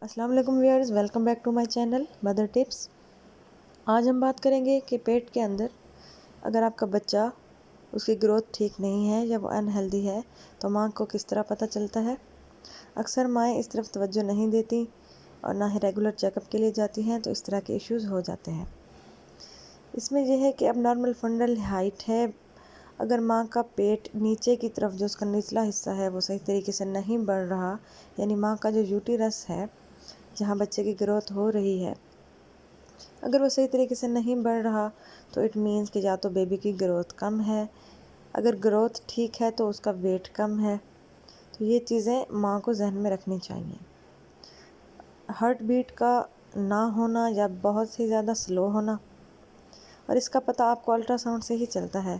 السلام علیکم viewers, welcome back to my channel mother tips. آج ہم بات کریں گے کہ پیٹ کے اندر اگر آپ کا بچہ اس کی گروتھ ٹھیک نہیں ہے یا وہ ان ہیلدی ہے تو ماں کو کس طرح پتہ چلتا ہے۔ اکثر مائیں اس طرف توجہ نہیں دیتی اور نہ ہی ریگولر چیک اپ کے لیے جاتی ہیں، تو اس طرح کے ایشوز ہو جاتے ہیں۔ اس میں یہ ہے کہ اب نارمل فنڈل ہائٹ ہے، اگر ماں کا پیٹ نیچے کی طرف جو اس کا نچلا حصہ ہے وہ صحیح طریقے سے نہیں بڑھ رہا، یعنی ماں کا جو یوٹیرس ہے جہاں بچے کی گروتھ ہو رہی ہے، اگر وہ صحیح طریقے سے نہیں بڑھ رہا تو اٹ مینز کہ یا تو بیبی کی گروتھ کم ہے، اگر گروتھ ٹھیک ہے تو اس کا ویٹ کم ہے۔ تو یہ چیزیں ماں کو ذہن میں رکھنی چاہیے۔ ہارٹ بیٹ کا نہ ہونا یا بہت ہی زیادہ سلو ہونا، اور اس کا پتہ آپ کو الٹرا ساؤنڈ سے ہی چلتا ہے۔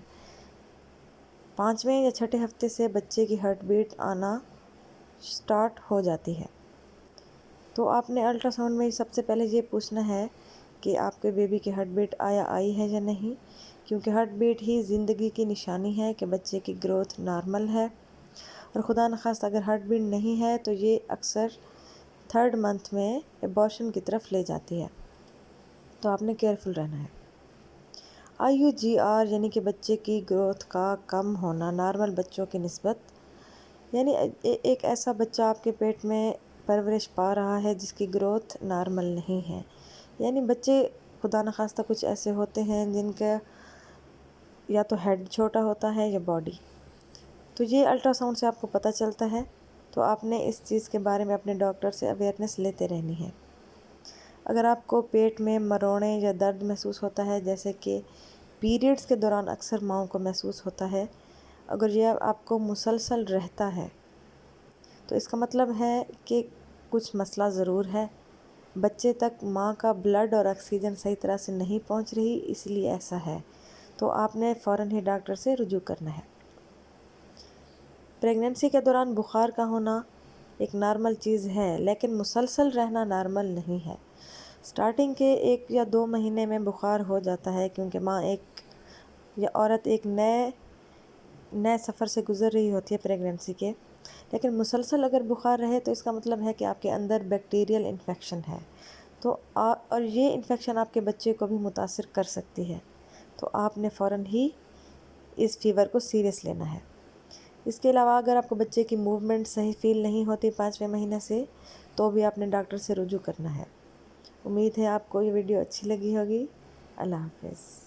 5ویں یا 6 ہفتے سے بچے کی ہارٹ بیٹ آنا سٹارٹ ہو جاتی ہے، تو آپ نے الٹرا ساؤنڈ میں سب سے پہلے یہ پوچھنا ہے کہ آپ کے بیبی کی ہارٹ بیٹ آئی ہے یا نہیں، کیونکہ ہارٹ بیٹ ہی زندگی کی نشانی ہے کہ بچے کی گروتھ نارمل ہے۔ اور خدا نخواستہ اگر ہارٹ بیٹ نہیں ہے تو یہ اکثر 3rd منتھ میں ایبارشن کی طرف لے جاتی ہے، تو آپ نے کیئرفل رہنا ہے۔ IUGR یعنی کہ بچے کی گروتھ کا کم ہونا نارمل بچوں کی نسبت، یعنی ایک ایسا بچہ آپ کے پیٹ میں پرورش پا رہا ہے جس کی گروتھ نارمل نہیں ہے، یعنی بچے خدا نخواستہ کچھ ایسے ہوتے ہیں جن کا یا تو ہیڈ چھوٹا ہوتا ہے یا باڈی، تو یہ الٹرا ساؤنڈ سے آپ کو پتہ چلتا ہے، تو آپ نے اس چیز کے بارے میں اپنے ڈاکٹر سے اویئرنیس لیتے رہنی ہے۔ اگر آپ کو پیٹ میں مروڑیں یا درد محسوس ہوتا ہے، جیسے کہ پیریڈز کے دوران اکثر ماؤں کو محسوس ہوتا ہے، اگر یہ آپ کو مسلسل رہتا ہے تو اس کا مطلب ہے کہ کچھ مسئلہ ضرور ہے، بچے تک ماں کا بلڈ اور آکسیجن صحیح طرح سے نہیں پہنچ رہی، اس لیے ایسا ہے، تو آپ نے فوراً ہی ڈاکٹر سے رجوع کرنا ہے۔ پریگننسی کے دوران بخار کا ہونا ایک نارمل چیز ہے، لیکن مسلسل رہنا نارمل نہیں ہے۔ سٹارٹنگ کے 1 یا 2 مہینے میں بخار ہو جاتا ہے کیونکہ ماں عورت ایک نئے سفر سے گزر رہی ہوتی ہے پریگننسی کے، لیکن مسلسل اگر بخار رہے تو اس کا مطلب ہے کہ آپ کے اندر بیکٹیریل انفیکشن ہے، تو اور یہ انفیکشن آپ کے بچے کو بھی متاثر کر سکتی ہے، تو آپ نے فوراً ہی اس فیور کو سیریس لینا ہے۔ اس کے علاوہ اگر آپ کو بچے کی موومنٹ صحیح فیل نہیں ہوتی 5ویں مہینے سے، تو بھی آپ نے ڈاکٹر سے رجوع کرنا ہے۔ امید ہے آپ کو یہ ویڈیو اچھی لگی ہوگی۔ اللہ حافظ۔